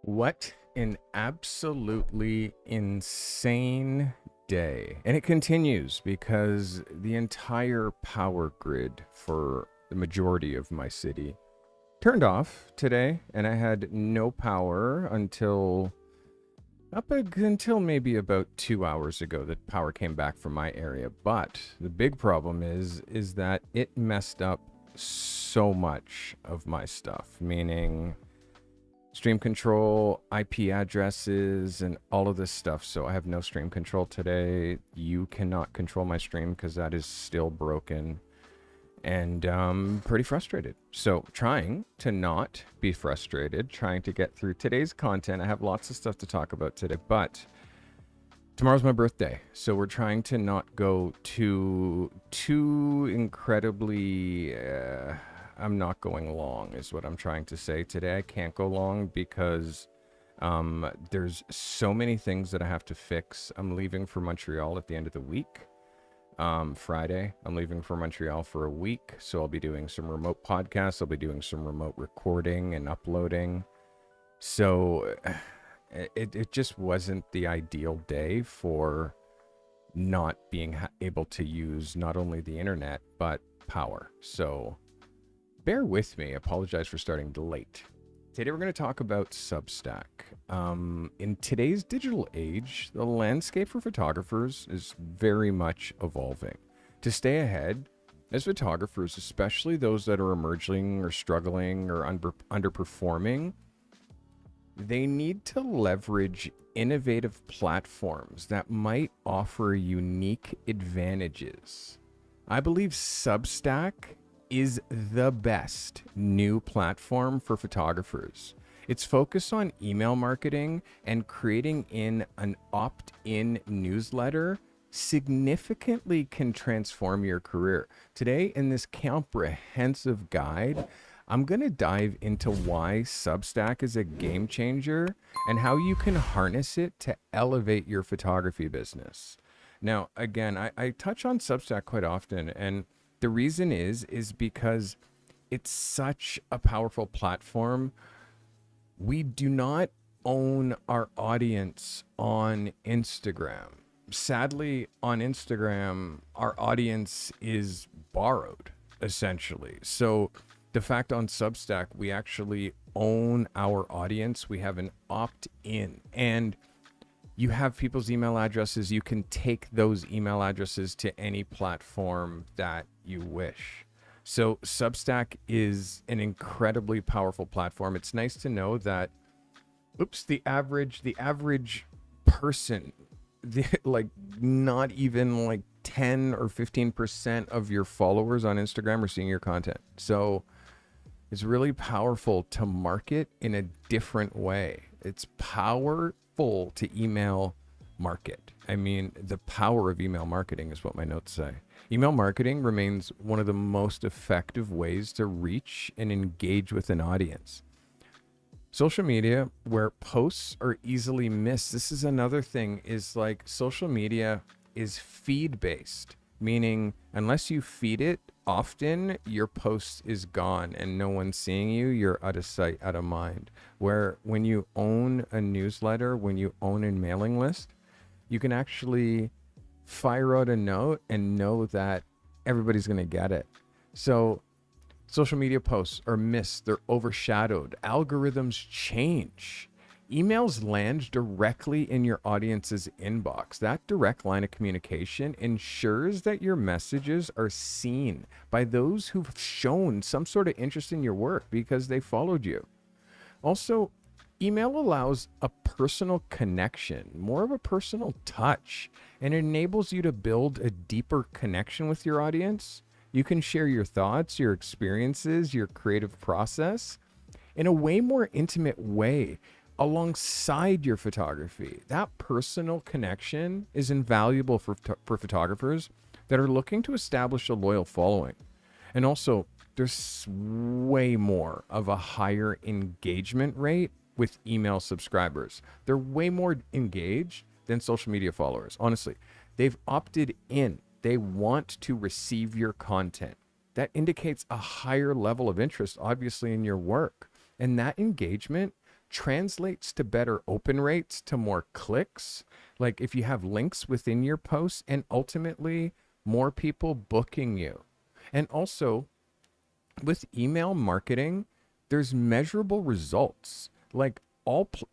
What an absolutely insane day. And it continues because the entire power grid for the majority of my city turned off today, and I had no power until maybe about 2 hours ago that power came back from my area. But the big problem is that it messed up so much of my stuff, meaning stream control, IP addresses, and all of this stuff. So I have no stream control today. You cannot control my stream because that is still broken. And pretty frustrated. So trying to not be frustrated, trying to get through today's content. I have lots of stuff to talk about today, but tomorrow's my birthday. So we're trying to not go too incredibly... I'm not going long is what I'm trying to say today. I can't go long because there's so many things that I have to fix. I'm leaving for Montreal at the end of the week. Friday, I'm leaving for Montreal for a week. So I'll be doing some remote podcasts. I'll be doing some remote recording and uploading. So it just wasn't the ideal day for not being able to use not only the internet, but power. So bear with me. I apologize for starting late. Today we're going to talk about Substack. In today's digital age, the landscape for photographers is very much evolving. To stay ahead, as photographers, especially those that are emerging or struggling or underperforming, they need to leverage innovative platforms that might offer unique advantages. I believe Substack is the best new platform for photographers. It's focused on email marketing, and creating in an opt-in newsletter significantly can transform your career. Today, in this comprehensive guide, I'm going to dive into why Substack is a game changer and how you can harness it to elevate your photography business. Now, again, I touch on Substack quite often, and the reason is because it's such a powerful platform. We do not own our audience on Instagram. Sadly, on Instagram, our audience is borrowed, essentially. So the fact on Substack, we actually own our audience. We have an opt-in, and you have people's email addresses. You can take those email addresses to any platform that you wish. So Substack is an incredibly powerful platform. It's nice to know that, the average person, like not even like 10 or 15% of your followers on Instagram are seeing your content. So it's really powerful to market in a different way. It's powerful to email market. I mean, the power of email marketing is what my notes say. Email marketing remains one of the most effective ways to reach and engage with an audience. Social media, where posts are easily missed. This is another thing, is like social media is feed based, meaning unless you feed it often, your post is gone and no one's seeing you. You're out of sight, out of mind. Where when you own a newsletter, when you own a mailing list, you can actually fire out a note and know that everybody's going to get it. So social media posts are missed. They're overshadowed. Algorithms change. Emails land directly in your audience's inbox. That direct line of communication ensures that your messages are seen by those who've shown some sort of interest in your work because they followed you. Also, email allows a personal connection, more of a personal touch, and enables you to build a deeper connection with your audience. You can share your thoughts, your experiences, your creative process in a way more intimate way alongside your photography. That personal connection is invaluable for photographers that are looking to establish a loyal following. And also, there's way more of a higher engagement rate with email subscribers. They're way more engaged than social media followers. Honestly, they've opted in. They want to receive your content. That indicates a higher level of interest, obviously, in your work. And that engagement translates to better open rates, to more clicks. Like if you have links within your posts, and ultimately more people booking you. And also with email marketing, there's measurable results. Like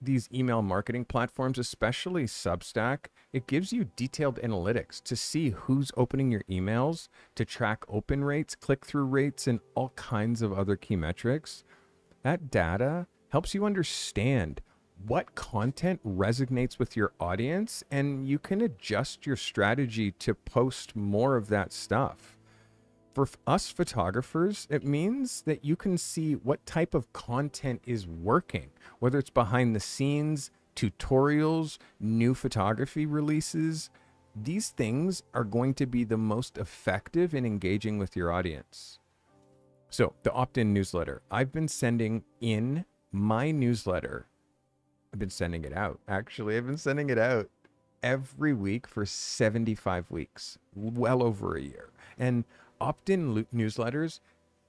these email marketing platforms, especially Substack, it gives you detailed analytics to see who's opening your emails, to track open rates, click-through rates, and all kinds of other key metrics. That data helps you understand what content resonates with your audience, and you can adjust your strategy to post more of that stuff. For us photographers, it means that you can see what type of content is working, whether it's behind the scenes, tutorials, new photography releases. These things are going to be the most effective in engaging with your audience. So the opt-in newsletter, I've been sending in my newsletter. I've been sending it out. Actually, I've been sending it out every week for 75 weeks, well over a year. And opt-in newsletters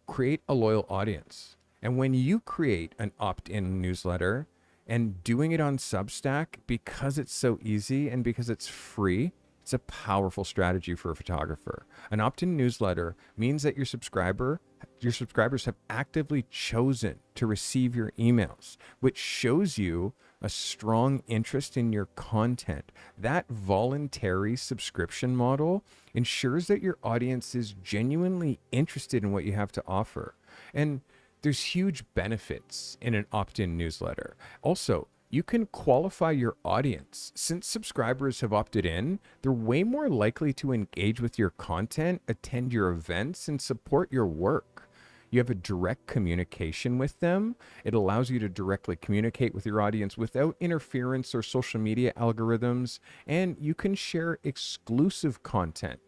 create a loyal audience. And when you create an opt-in newsletter and doing it on Substack, because it's so easy and because it's free, it's a powerful strategy for a photographer. An opt-in newsletter means that your subscribers have actively chosen to receive your emails, which shows you a strong interest in your content. That voluntary subscription model ensures that your audience is genuinely interested in what you have to offer. And there's huge benefits in an opt-in newsletter. Also, you can qualify your audience. Since subscribers have opted in, they're way more likely to engage with your content, attend your events, and support your work. You have a direct communication with them. It allows you to directly communicate with your audience without interference or social media algorithms, and you can share exclusive content,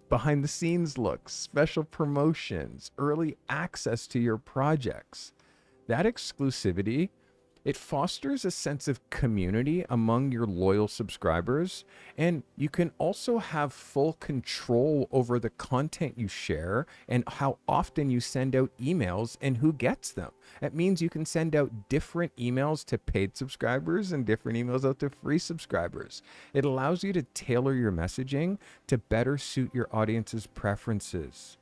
behind the scenes looks, special promotions, early access to your projects. That exclusivity, it fosters a sense of community among your loyal subscribers, and you can also have full control over the content you share and how often you send out emails and who gets them. That means you can send out different emails to paid subscribers and different emails out to free subscribers. It allows you to tailor your messaging to better suit your audience's preferences.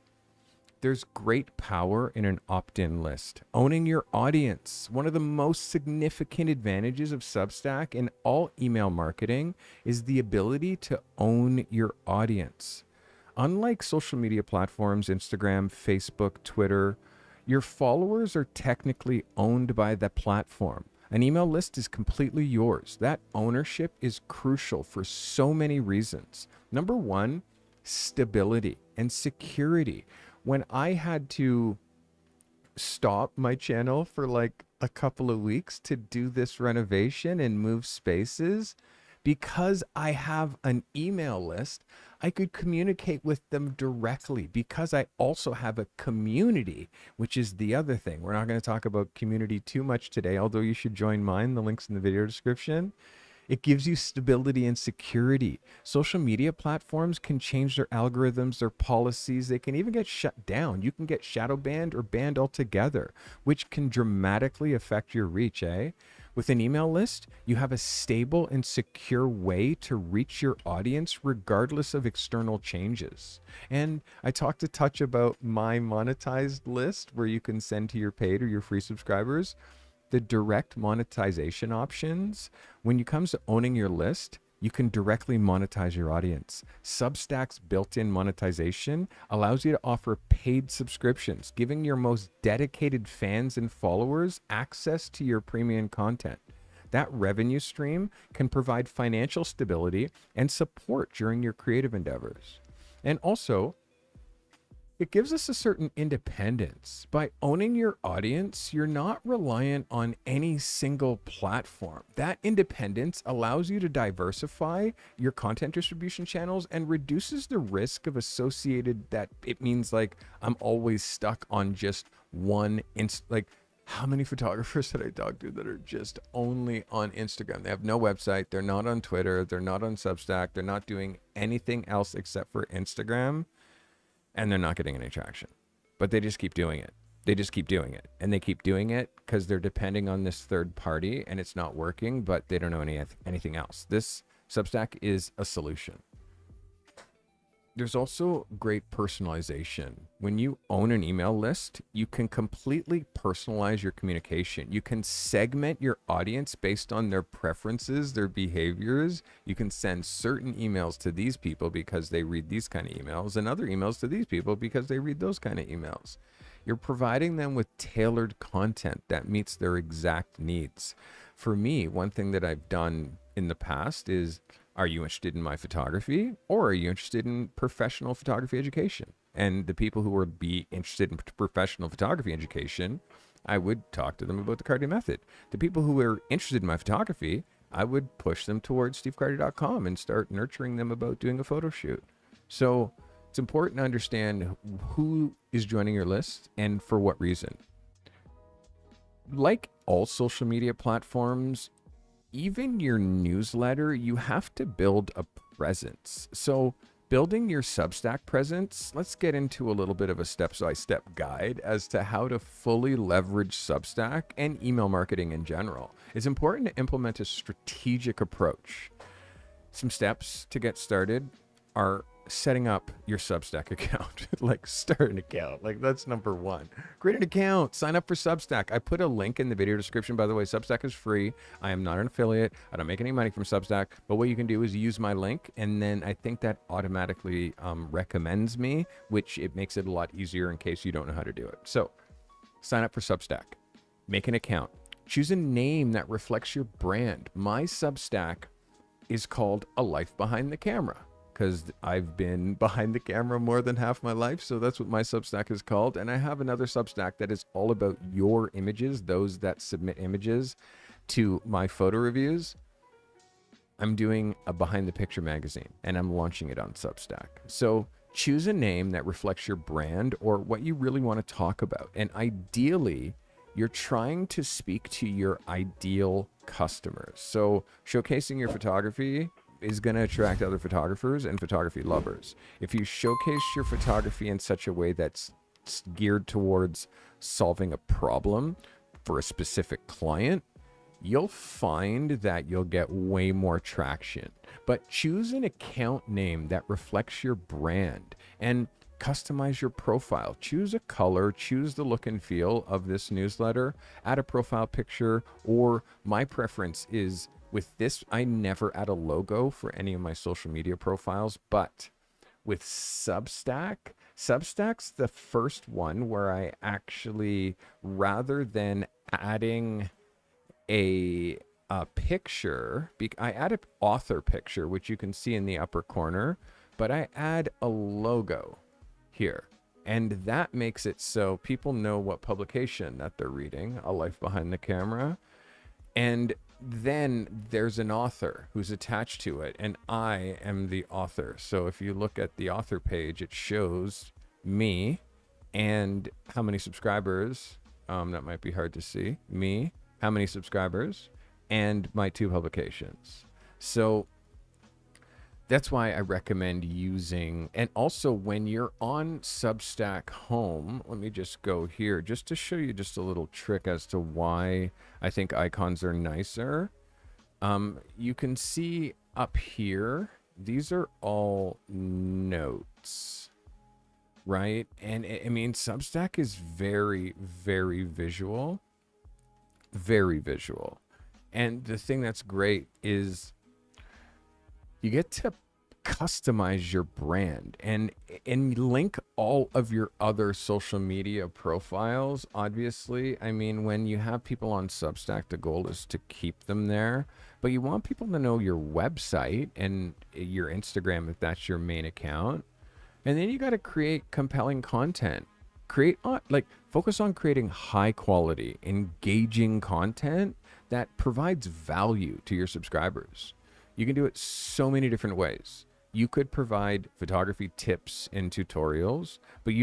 There's great power in an opt-in list. Owning your audience. One of the most significant advantages of Substack and all email marketing is the ability to own your audience. Unlike social media platforms, Instagram, Facebook, Twitter, your followers are technically owned by the platform. An email list is completely yours. That ownership is crucial for so many reasons. Number one, stability and security. When I had to stop my channel for like a couple of weeks to do this renovation and move spaces, because I have an email list, I could communicate with them directly because I also have a community, which is the other thing. We're not going to talk about community too much today, although you should join mine. The link's in the video description. It gives you stability and security. Social media platforms can change their algorithms, their policies. They can even get shut down. You can get shadow banned or banned altogether, which can dramatically affect your reach, eh? With an email list, you have a stable and secure way to reach your audience regardless of external changes. And I talked a touch about my monetized list where you can send to your paid or your free subscribers. The direct monetization options, when it comes to owning your list, you can directly monetize your audience. Substack's built-in monetization allows you to offer paid subscriptions, giving your most dedicated fans and followers access to your premium content. That revenue stream can provide financial stability and support during your creative endeavors. And also, it gives us a certain independence. By owning your audience, you're not reliant on any single platform. That independence allows you to diversify your content distribution channels and reduces the risk of associated that it means like I'm always stuck on just one like how many photographers did I talk to that are just only on Instagram? They have no website. They're not on Twitter. They're not on Substack. They're not doing anything else except for Instagram. And they're not getting any traction, but they just keep doing it. They just keep doing it, and they keep doing it because they're depending on this third party and it's not working, but they don't know anything else. This Substack is a solution. There's also great personalization. When you own an email list, you can completely personalize your communication. You can segment your audience based on their preferences, their behaviors. You can send certain emails to these people because they read these kind of emails, and other emails to these people because they read those kind of emails. You're providing them with tailored content that meets their exact needs. For me, one thing that I've done in the past is, are you interested in my photography, or are you interested in professional photography education? And the people who would be interested in professional photography education, I would talk to them about the Carty method. The people who were interested in my photography, I would push them towards stevecarty.com and start nurturing them about doing a photo shoot. So it's important to understand who is joining your list and for what reason. Like all social media platforms, even your newsletter, you have to build a presence. So building your Substack presence, let's get into a little bit of a step-by-step guide as to how to fully leverage Substack and email marketing in general. It's important to implement a strategic approach. Some steps to get started are setting up your Substack account. Like, start an account. Like, that's number one. Create an account. Sign up for Substack. I put a link in the video description. By the way, Substack is free. I am not an affiliate. I don't make any money from Substack. But what you can do is use my link, and then I think that automatically recommends me, which it makes it a lot easier in case you don't know how to do it. So sign up for Substack. Make an account. Choose a name that reflects your brand. My Substack is called A Life Behind the Camera, because I've been behind the camera more than half my life. So that's what my Substack is called. And I have another Substack that is all about your images, those that submit images to my photo reviews. I'm doing a behind the picture magazine, and I'm launching it on Substack. So choose a name that reflects your brand or what you really want to talk about. And ideally, you're trying to speak to your ideal customers. So showcasing your photography is going to attract other photographers and photography lovers. If you showcase your photography in such a way that's geared towards solving a problem for a specific client, you'll find that you'll get way more traction. But choose an account name that reflects your brand and customize your profile. Choose a color, choose the look and feel of this newsletter, add a profile picture, or my preference is, with this, I never add a logo for any of my social media profiles, but with Substack's the first one where I actually, rather than adding a picture, I add an author picture, which you can see in the upper corner, but I add a logo here. And that makes it so people know what publication that they're reading, A Life Behind the Camera. And then there's an author who's attached to it, and I am the author. So if you look at the author page, it shows me and how many subscribers. That might be hard to see. Me, how many subscribers, and my 2 publications. So that's why I recommend using, and also when you're on Substack home, let me just go here just to show you just a little trick as to why I think icons are nicer. You can see up here, these are all notes, right? And I mean, Substack is very, very visual, very visual. And the thing that's great is you get to customize your brand and link all of your other social media profiles. Obviously, I mean, when you have people on Substack, the goal is to keep them there, but you want people to know your website and your Instagram if that's your main account. And then you got to create compelling content. Focus on creating high quality, engaging content that provides value to your subscribers. You can do it so many different ways. You could provide photography tips and tutorials, but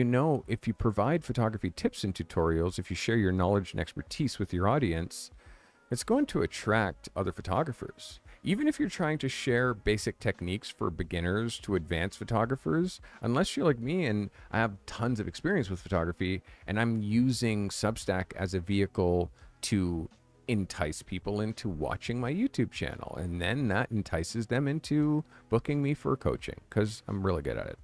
if you provide photography tips and tutorials, if you share your knowledge and expertise with your audience, it's going to attract other photographers. Even if you're trying to share basic techniques for beginners to advanced photographers, unless you're like me and I have tons of experience with photography and I'm using Substack as a vehicle to entice people into watching my YouTube channel. And then that entices them into booking me for coaching because I'm really good at it.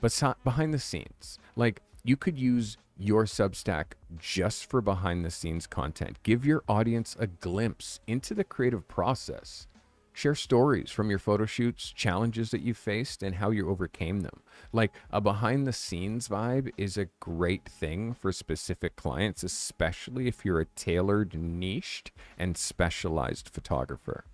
But behind the scenes, like you could use your Substack just for behind the scenes content. Give your audience a glimpse into the creative process. Share stories from your photo shoots, challenges that you faced, and how you overcame them. Like a behind the scenes vibe is a great thing for specific clients, especially if you're a tailored, niched, and specialized photographer.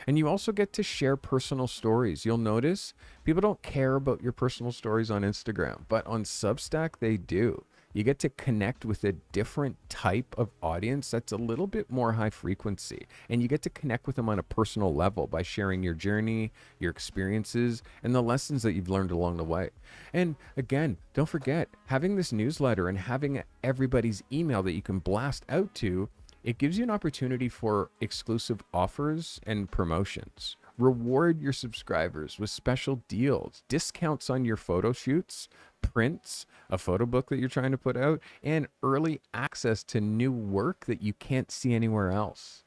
And you also get to share personal stories. You'll notice people don't care about your personal stories on Instagram, but on Substack, they do. You get to connect with a different type of audience that's a little bit more high frequency. And you get to connect with them on a personal level by sharing your journey, your experiences, and the lessons that you've learned along the way. And again, don't forget, having this newsletter and having everybody's email that you can blast out to, it gives you an opportunity for exclusive offers and promotions. Reward your subscribers with special deals, discounts on your photo shoots, prints, a photo book that you're trying to put out, and early access to new work that you can't see anywhere else.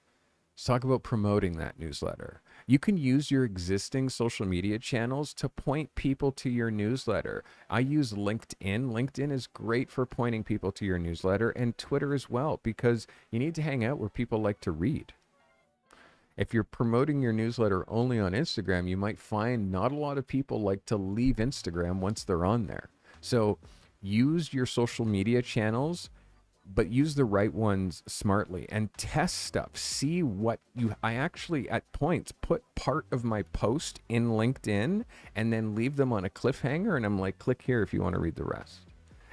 Let's talk about promoting that newsletter. You can use your existing social media channels to point people to your newsletter. I use LinkedIn. LinkedIn is great for pointing people to your newsletter, and Twitter as well, because you need to hang out where people like to read. If you're promoting your newsletter only on Instagram, you might find not a lot of people like to leave Instagram once they're on there. So use your social media channels, but use the right ones smartly and test stuff. See what I actually at points put part of my post in LinkedIn and then leave them on a cliffhanger. And I'm like, click here if you want to read the rest.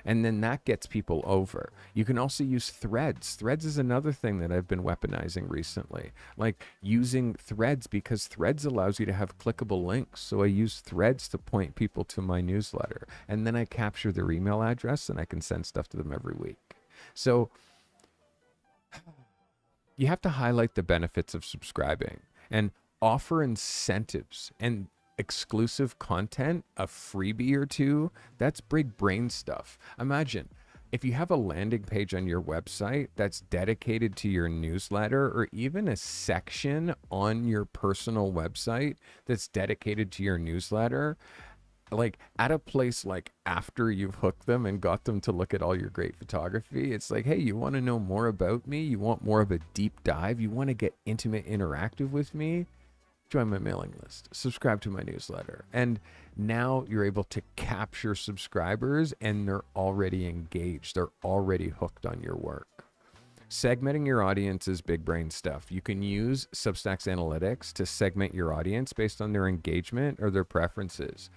And then that gets people over. You can also use threads. Threads is another thing that I've been weaponizing recently. Like using threads, because threads allows you to have clickable links. So I use threads to point people to my newsletter. And then I capture their email address and I can send stuff to them every week. So you have to highlight the benefits of subscribing and offer incentives and exclusive content, a freebie or two. That's big brain stuff. Imagine if you have a landing page on your website that's dedicated to your newsletter, or even a section on your personal website that's dedicated to your newsletter, like at a place like after you've hooked them and got them to look at all your great photography, it's like, hey, you want to know more about me? You want more of a deep dive? You want to get intimate, interactive with me? Join my mailing list, subscribe to my newsletter. And now you're able to capture subscribers and they're already engaged. They're already hooked on your work. Segmenting your audience is big brain stuff. You can use Substack's analytics to segment your audience based on their engagement or their preferences.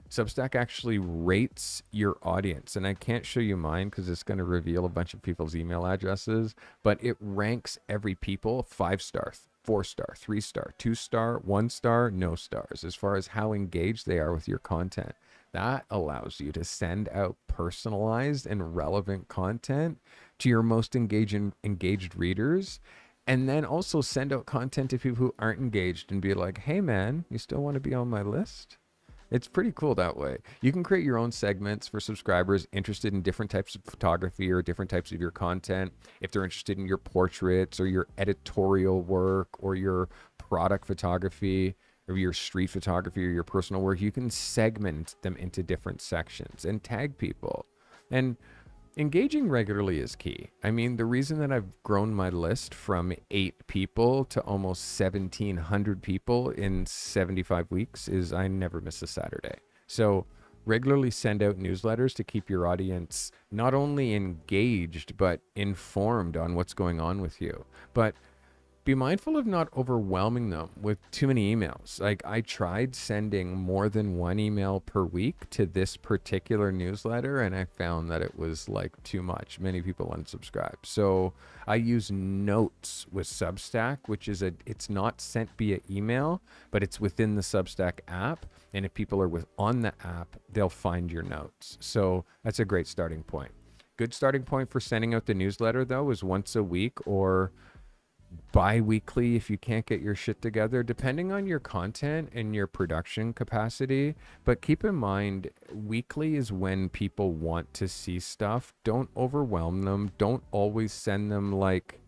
Substack actually rates your audience, and I can't show you mine because it's going to reveal a bunch of people's email addresses, but it ranks every people 5-star, 4-star, 3-star, 2-star, 1-star, no stars, as far as how engaged they are with your content. That allows you to send out personalized and relevant content to your most engaged readers, and then also send out content to people who aren't engaged and be like, hey man, you still want to be on my list? It's pretty cool that way. You can create your own segments for subscribers interested in different types of photography or different types of your content. If they're interested in your portraits or your editorial work or your product photography or your street photography or your personal work, you can segment them into different sections and tag people. And engaging regularly is key. I mean, the reason that I've grown my list from 8 people to almost 1,700 people in 75 weeks is I never miss a Saturday. So regularly send out newsletters to keep your audience not only engaged, but informed on what's going on with you. But be mindful of not overwhelming them with too many emails. Like I tried sending more than 1 email per week to this particular newsletter, and I found that it was like too much. Many people unsubscribe. So I use notes with Substack, which is it's not sent via email, but it's within the Substack app. And if people are on the app, they'll find your notes. So that's a great starting point. Good starting point for sending out the newsletter though is once a week, or bi-weekly if you can't get your shit together, depending on your content and your production capacity. But keep in mind, weekly is when people want to see stuff. Don't overwhelm them. Don't always send them like,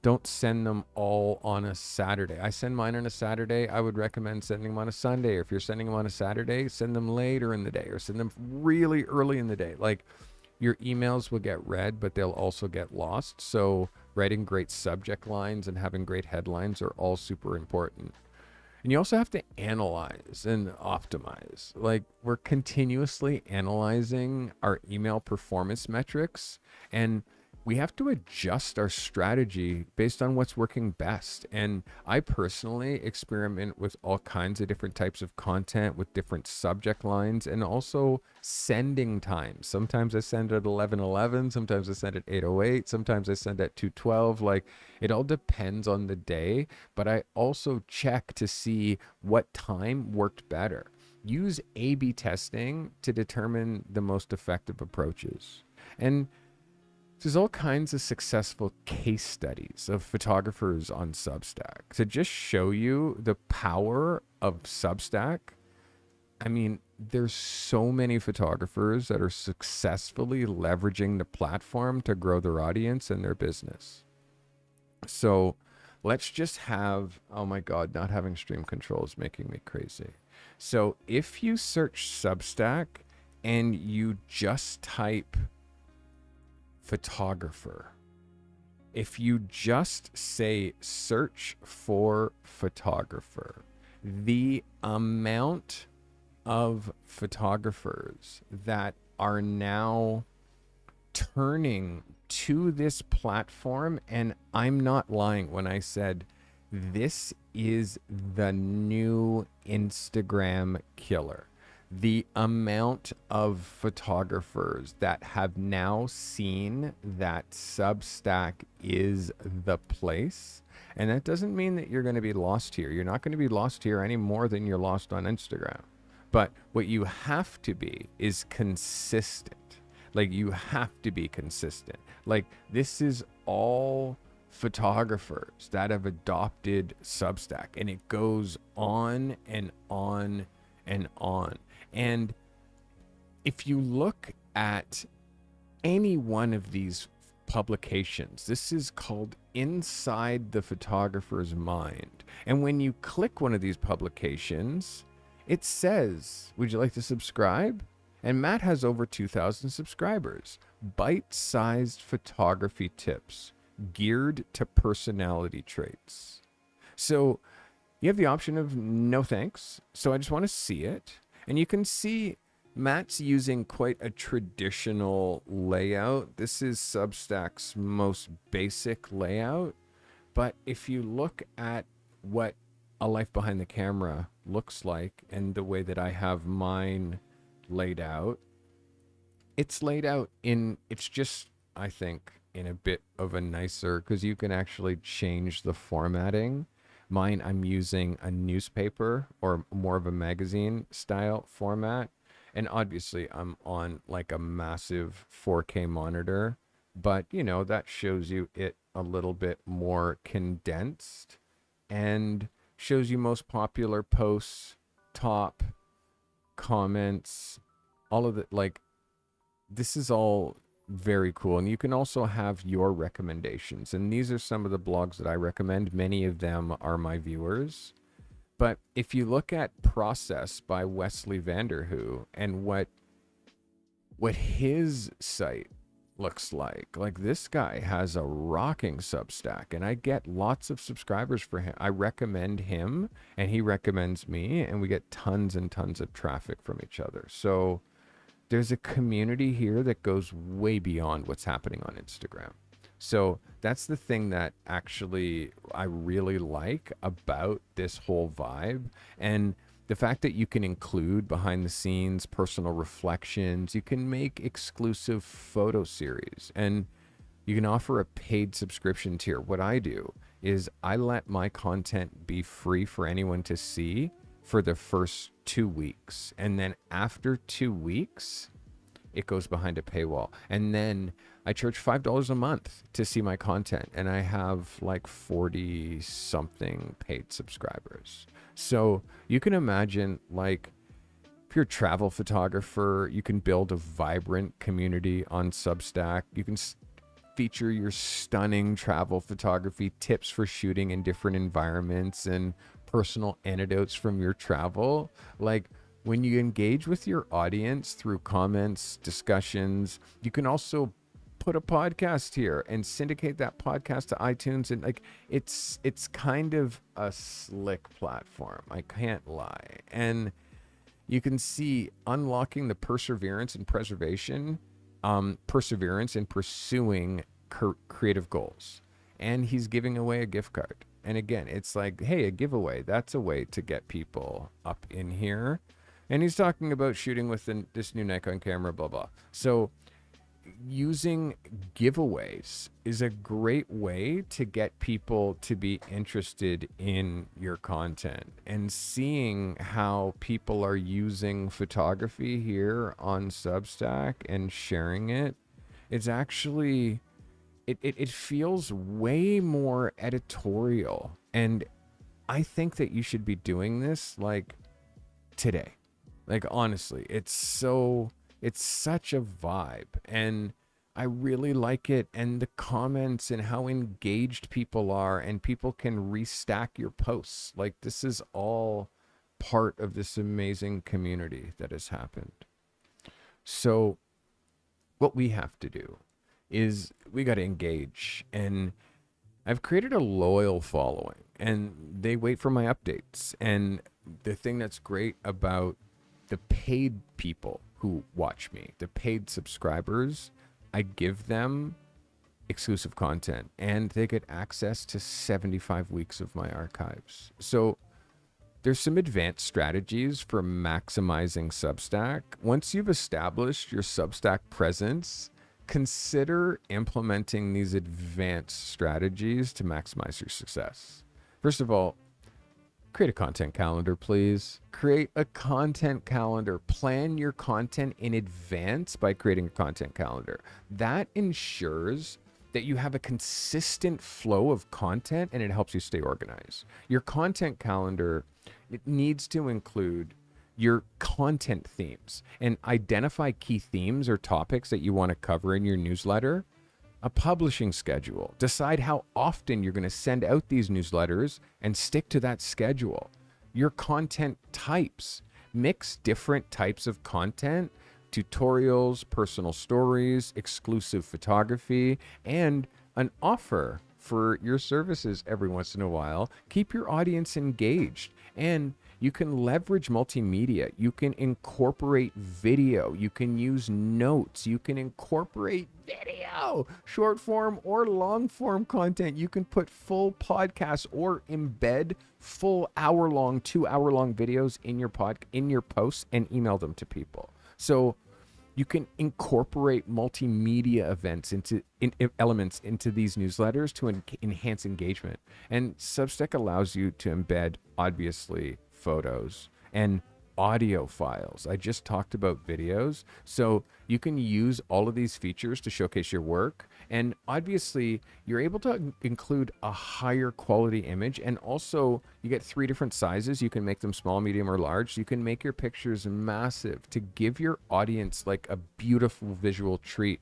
don't send them all on a Saturday. I send mine on a Saturday. I would recommend sending them on a Sunday. Or if you're sending them on a Saturday, send them later in the day or send them really early in the day. Like, your emails will get read, but they'll also get lost. So writing great subject lines and having great headlines are all super important. And you also have to analyze and optimize. Like, we're continuously analyzing our email performance metrics, and we have to adjust our strategy based on what's working best. And I personally experiment with all kinds of different types of content with different subject lines and also sending times. Sometimes I send at 11:11, sometimes I send at 8:08, sometimes I send at 2:12. Like, it all depends on the day, but I also check to see what time worked better. Use A/B testing to determine the most effective approaches. And there's all kinds of successful case studies of photographers on Substack to just show you the power of Substack. I mean, there's so many photographers that are successfully leveraging the platform to grow their audience and their business. So let's just have, oh my God, not having stream control is making me crazy. So if you search Substack and you just type photographer, if you just say search for photographer, the amount of photographers that are now turning to this platform, and I'm not lying when I said this is the new Instagram killer. The amount of photographers that have now seen that Substack is the place. And that doesn't mean that you're going to be lost here. You're not going to be lost here any more than you're lost on Instagram. But what you have to be is consistent. Like, you have to be consistent. Like, this is all photographers that have adopted Substack, and it goes on and on and on. And if you look at any one of these publications, this is called Inside the Photographer's Mind. And when you click one of these publications, it says, would you like to subscribe? And Matt has over 2,000 subscribers. Bite-sized photography tips geared to personality traits. So you have the option of no thanks. So I just want to see it. And you can see Matt's using quite a traditional layout. This is Substack's most basic layout. But if you look at what a life behind the camera looks like and the way that I have mine laid out, it's laid out in, it's just, I think, in a bit of a nicer, because you can actually change the formatting. Mine, I'm using a newspaper or more of a magazine style format. And obviously I'm on like a massive 4K monitor, but you know, that shows you it a little bit more condensed and shows you most popular posts, top comments, all of it. Like, this is all very cool. And you can also have your recommendations. And these are some of the blogs that I recommend. Many of them are my viewers. But if you look at Process by Wesley Vanderhoo and what his site looks like this guy has a rocking Substack, and I get lots of subscribers for him. I recommend him and he recommends me, and we get tons and tons of traffic from each other. So there's a community here that goes way beyond what's happening on Instagram. So that's the thing that actually I really like about this whole vibe. And the fact that you can include behind the scenes personal reflections, you can make exclusive photo series, and you can offer a paid subscription tier. What I do is I let my content be free for anyone to see for the first 2 weeks. And then after 2 weeks, it goes behind a paywall. And then I charge $5 a month to see my content, and I have like 40 something paid subscribers. So you can imagine, like, if you're a travel photographer, you can build a vibrant community on Substack. You can feature your stunning travel photography tips for shooting in different environments and personal anecdotes from your travel. Like, when you engage with your audience through comments, discussions, you can also put a podcast here and syndicate that podcast to iTunes. And like, it's kind of a slick platform, I can't lie. And you can see unlocking the perseverance and perseverance in pursuing creative goals. And he's giving away a gift card. And again, it's like, hey, a giveaway, that's a way to get people up in here. And he's talking about shooting with this new Nikon camera, blah, blah. So using giveaways is a great way to get people to be interested in your content. And seeing how people are using photography here on Substack and sharing it, it's actually, it feels way more editorial. And I think that you should be doing this like today. Like, honestly, it's such a vibe, and I really like it. And the comments and how engaged people are, and people can restack your posts. Like, this is all part of this amazing community that has happened. So what we have to do is we got to engage, and I've created a loyal following, and they wait for my updates. And the thing that's great about the paid people who watch me, the paid subscribers, I give them exclusive content, and they get access to 75 weeks of my archives. So there's some advanced strategies for maximizing Substack. Once you've established your Substack presence, consider implementing these advanced strategies to maximize your success. First of all, create a content calendar, please. Create a content calendar. Plan your content in advance by creating a content calendar. That ensures that you have a consistent flow of content, and it helps you stay organized. Your content calendar, it needs to include your content themes, and identify key themes or topics that you want to cover in your newsletter. A publishing schedule. Decide how often you're going to send out these newsletters and stick to that schedule. Your content types. Mix different types of content, tutorials, personal stories, exclusive photography, and an offer for your services every once in a while. Keep your audience engaged, and you can leverage multimedia. You can incorporate video. You can use notes. You can incorporate video, short form or long form content. You can put full podcasts or embed full hour-long, 2-hour-long videos in your posts and email them to people. So you can incorporate multimedia events elements into these newsletters to enhance engagement. And Substack allows you to embed, obviously, photos and audio files. I just talked about videos. So you can use all of these features to showcase your work. And obviously, you're able to include a higher quality image. And also, you get 3 different sizes. You can make them small, medium, or large. So you can make your pictures massive to give your audience like a beautiful visual treat.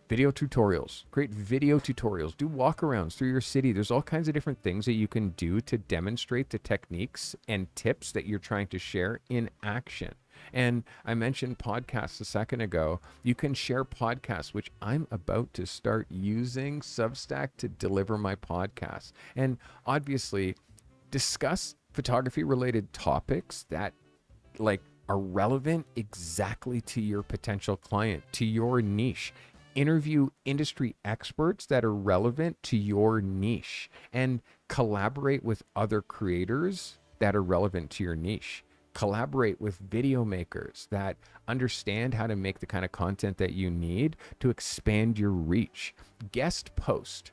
Video tutorials. Create video tutorials. Do walkarounds through your city. There's all kinds of different things that you can do to demonstrate the techniques and tips that you're trying to share in action. And I mentioned podcasts a second ago. You can share podcasts, which I'm about to start using Substack to deliver my podcasts. And obviously, discuss photography-related topics that are relevant exactly to your potential client, to your niche. Interview industry experts that are relevant to your niche, and collaborate with other creators that are relevant to your niche. Collaborate with video makers that understand how to make the kind of content that you need to expand your reach. Guest post.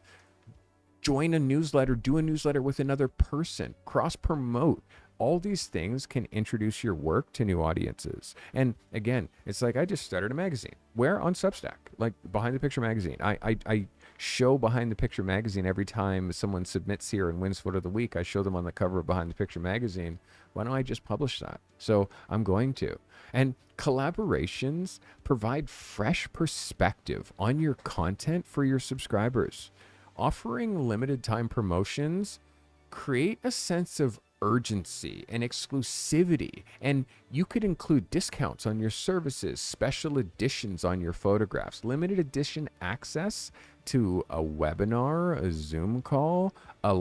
Join a newsletter, do a newsletter with another person, cross promote, all these things can introduce your work to new audiences. And again, it's like I just started a magazine. Where? On Substack, like Behind the Picture magazine. I show Behind the Picture magazine every time someone submits here and wins Photo of the Week. I show them on the cover of Behind the Picture magazine. Why don't I just publish that? So I'm going to. And collaborations provide fresh perspective on your content for your subscribers. Offering limited time promotions create a sense of urgency and exclusivity, and you could include discounts on your services, special editions on your photographs, limited edition access to a webinar, a Zoom call, a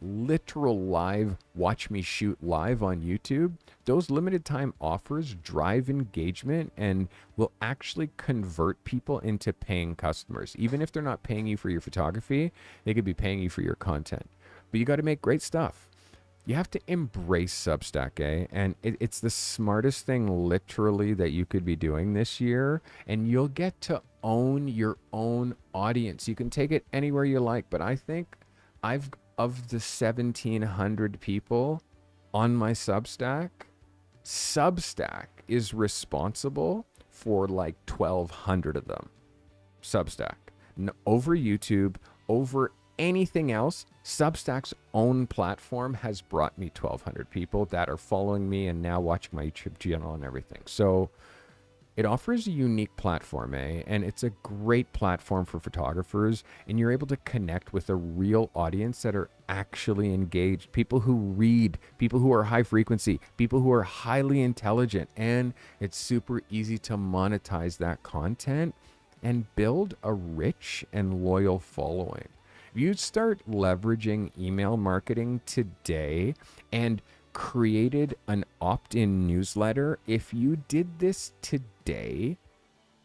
literal live watch me shoot live on YouTube. Those limited time offers drive engagement and will actually convert people into paying customers. Even if they're not paying you for your photography, they could be paying you for your content. But you got to make great stuff. You have to embrace Substack, and it's the smartest thing literally that you could be doing this year, and you'll get to own your own audience. You can take it anywhere you like, but I think of the 1,700 people on my Substack is responsible for like 1,200 of them. Substack. Over YouTube, over anything else, Substack's own platform has brought me 1,200 people that are following me and now watching my YouTube channel and everything. So it offers a unique platform, and it's a great platform for photographers, and you're able to connect with a real audience that are actually engaged, people who read, people who are high frequency, people who are highly intelligent, and it's super easy to monetize that content and build a rich and loyal following. If you start leveraging email marketing today and created an opt-in newsletter, if you did this today,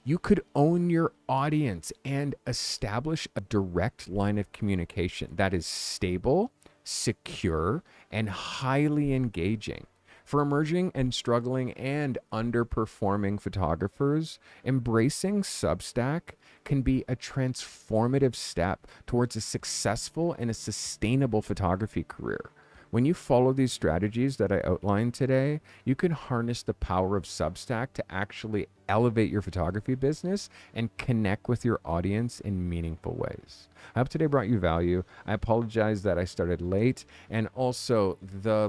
you could own your audience and establish a direct line of communication that is stable, secure, and highly engaging. For emerging and struggling and underperforming photographers, embracing Substack can be a transformative step towards a successful and a sustainable photography career. When you follow these strategies that I outlined today, you can harness the power of Substack to actually elevate your photography business and connect with your audience in meaningful ways. I hope today brought you value. I apologize that I started late, and also the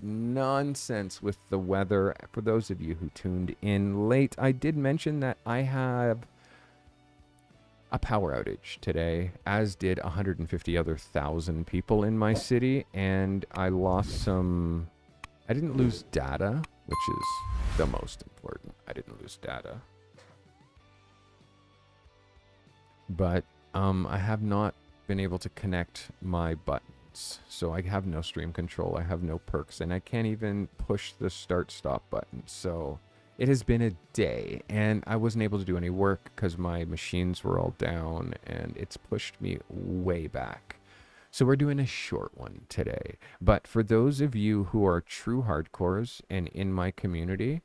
nonsense with the weather. For those of you who tuned in late, I did mention that I have a power outage today, as did 150 other thousand people in my city, and I didn't lose data, which is the most important. I didn't lose data. But I have not been able to connect my buttons. So I have no stream control, I have no perks, and I can't even push the start stop button. So it has been a day, and I wasn't able to do any work because my machines were all down, and it's pushed me way back. So we're doing a short one today. But for those of you who are true hardcores and in my community,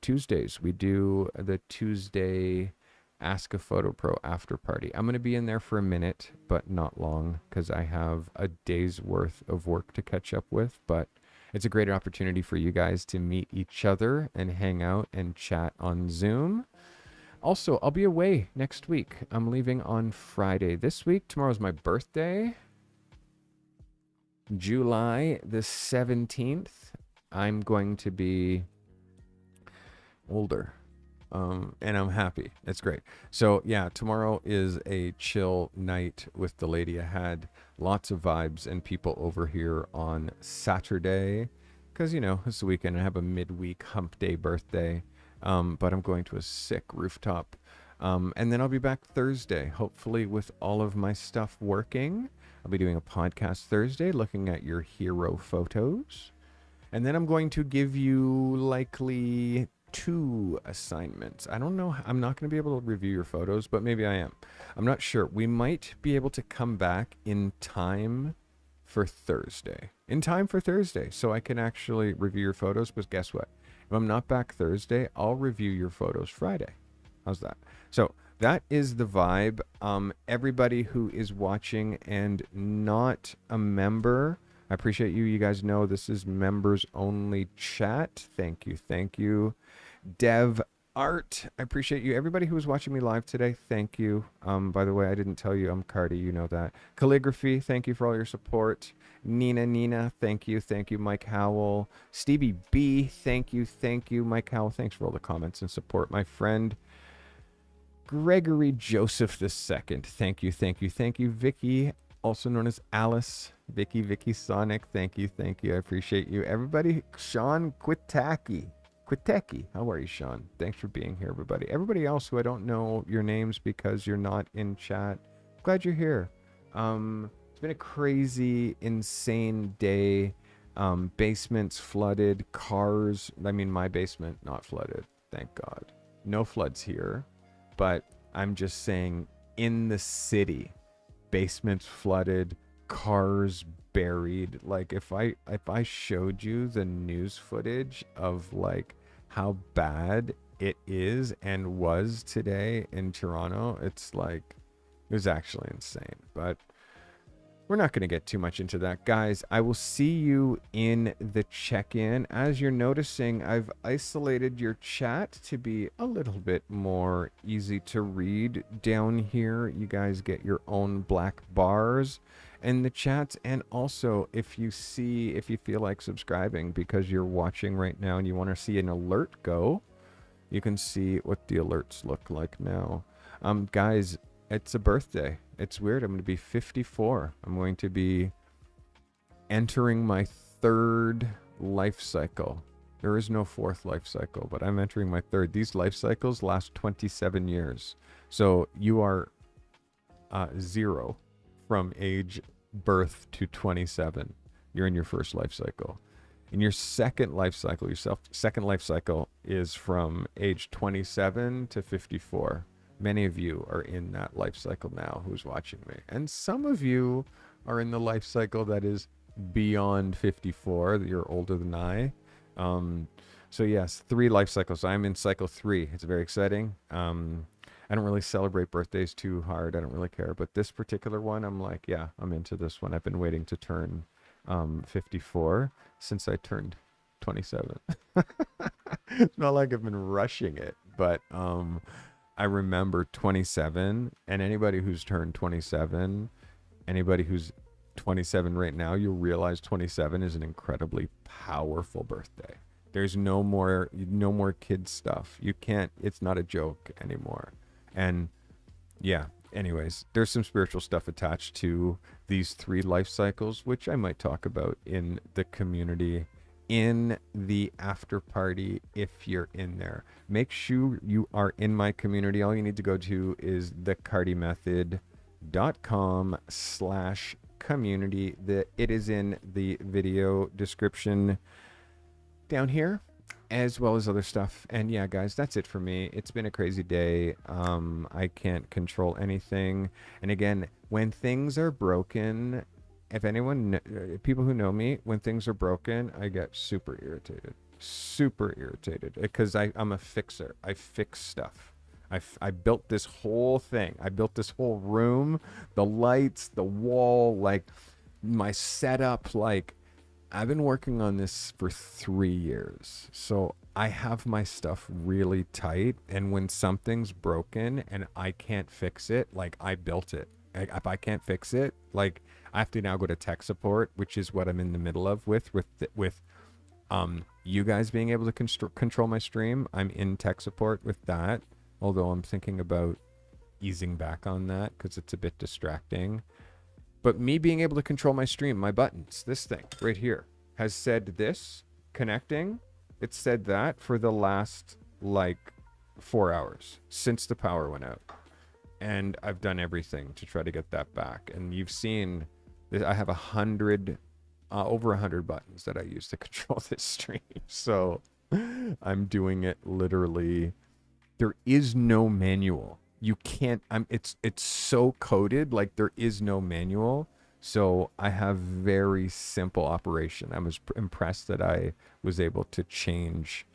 Tuesdays, we do the Tuesday Ask a Photo Pro after party. I'm going to be in there for a minute, but not long, because I have a day's worth of work to catch up with. But it's a great opportunity for you guys to meet each other and hang out and chat on Zoom. Also, I'll be away next week. I'm leaving on Friday this week. Tomorrow's my birthday. July the 17th. I'm going to be older. And I'm happy. It's great. So yeah, tomorrow is a chill night with the lady I had. Lots of vibes and people over here on Saturday, because it's the weekend. I have a midweek hump day birthday, but I'm going to a sick rooftop, and then I'll be back Thursday, hopefully with all of my stuff working. I'll be doing a podcast Thursday, looking at your hero photos, and then I'm going to give you likely 2 assignments. I don't know. I'm not going to be able to review your photos, but maybe I am. I'm not sure. We might be able to come back in time for Thursday. So I can actually review your photos. But guess what? If I'm not back Thursday, I'll review your photos Friday. How's that? So that is the vibe. Everybody who is watching and not a member I appreciate you. You guys know this is members only chat. Thank you. Thank you. Dev Art, I appreciate you. Everybody who was watching me live today, thank you. By the way, I didn't tell you I'm Carty, you know that. Calligraphy, thank you for all your support. Nina, thank you. Thank you, Mike Howell. Stevie B, thank you. Thank you, Mike Howell. Thanks for all the comments and support, my friend. Gregory Joseph II, thank you, thank you, thank you. Vicky, also known as Alice. Vicky Sonic, thank you, I appreciate you. Everybody, Sean Quitaki, how are you, Sean? Thanks for being here, everybody. Everybody else who I don't know your names because you're not in chat, glad you're here. It's been a crazy, insane day. Basements flooded, cars. I mean, my basement not flooded, thank God. No floods here, but I'm just saying, in the city, basements flooded, cars buried. Like, if I showed you the news footage of like how bad it is and was today in Toronto, it's like, it was actually insane. But we're not going to get too much into that, guys. I will see you in the check-in. As you're noticing, I've isolated your chat to be a little bit more easy to read. Down here, you guys get your own black bars in the chats. And also, if you feel like subscribing because you're watching right now and you want to see an alert go, you can see what the alerts look like now. Guys, it's a birthday. It's weird. I'm going to be 54. I'm going to be entering my third life cycle. There is no fourth life cycle, but I'm entering my third. These life cycles last 27 years. So you are 0 from age birth to 27. You're in your first life cycle. In your second life cycle, second life cycle is from age 27 to 54. Many of you are in that life cycle now who's watching me. And some of you are in the life cycle that is beyond 54. You're older than I. So yes, 3 life cycles. I'm in cycle 3. It's very exciting. I don't really celebrate birthdays too hard. I don't really care. But this particular one, I'm like, yeah, I'm into this one. I've been waiting to turn 54 since I turned 27. It's not like I've been rushing it, but I remember 27, and anybody who's turned 27, anybody who's 27 right now, you'll realize 27 is an incredibly powerful birthday. There's no more kid stuff. You can't, it's not a joke anymore. And yeah, anyways, there's some spiritual stuff attached to these 3 life cycles, which I might talk about in the community, in the after party, if you're in there. Make sure you are in my community. All you need to go to is thecartymethod.com/community. It is in the video description down here, as well as other stuff. And yeah, guys, that's it for me. It's been a crazy day. I can't control anything. And again, when things are broken, if anyone, people who know me, when things are broken, I get super irritated because I'm a fixer. I fix stuff. I built this whole thing. I built this whole room, the lights, the wall, like my setup. Like, I've been working on this for 3 years. So I have my stuff really tight. And when something's broken and I can't fix it, like, I built it. If I can't fix it, like, I have to now go to tech support, which is what I'm in the middle of with you guys being able to control my stream. I'm in tech support with that, although I'm thinking about easing back on that because it's a bit distracting. But me being able to control my stream, my buttons, this thing right here has said this, connecting. It said that for the last like 4 hours since the power went out. And I've done everything to try to get that back. And you've seen that I have over 100 buttons that I use to control this stream. So I'm doing it literally. There is no manual. You can't, it's so coded, like there is no manual. So I have very simple operation. I was impressed that I was able to change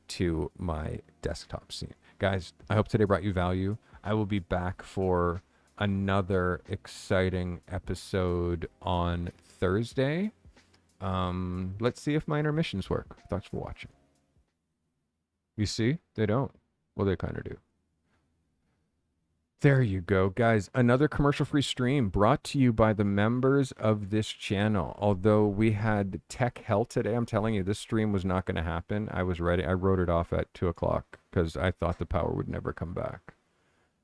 to my desktop scene. Guys, I hope today brought you value. I will be back for another exciting episode on Thursday. Let's see if my intermissions work. Thanks for watching. You see? They don't. Well, they kind of do. There you go, guys. Another commercial-free stream brought to you by the members of this channel. Although we had tech hell today, I'm telling you, this stream was not going to happen. I was ready. I wrote it off at 2 o'clock because I thought the power would never come back.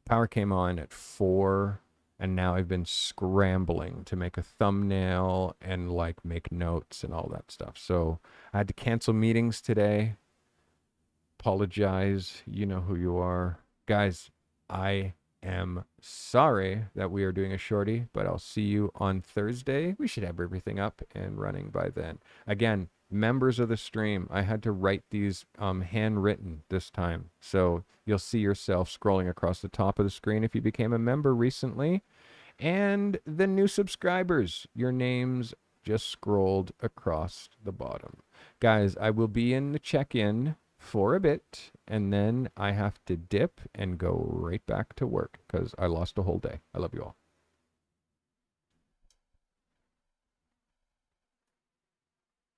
Power came on at 4, and now I've been scrambling to make a thumbnail and like make notes and all that stuff. So I had to cancel meetings today. Apologize. You know who you are. Guys, I am sorry that we are doing a shorty, but I'll see you on Thursday. We should have everything up and running by then. Again, members of the stream, I had to write these handwritten this time. So you'll see yourself scrolling across the top of the screen if you became a member recently. And the new subscribers, your names just scrolled across the bottom. Guys, I will be in the check-in for a bit, and then I have to dip and go right back to work because I lost a whole day. I love you all.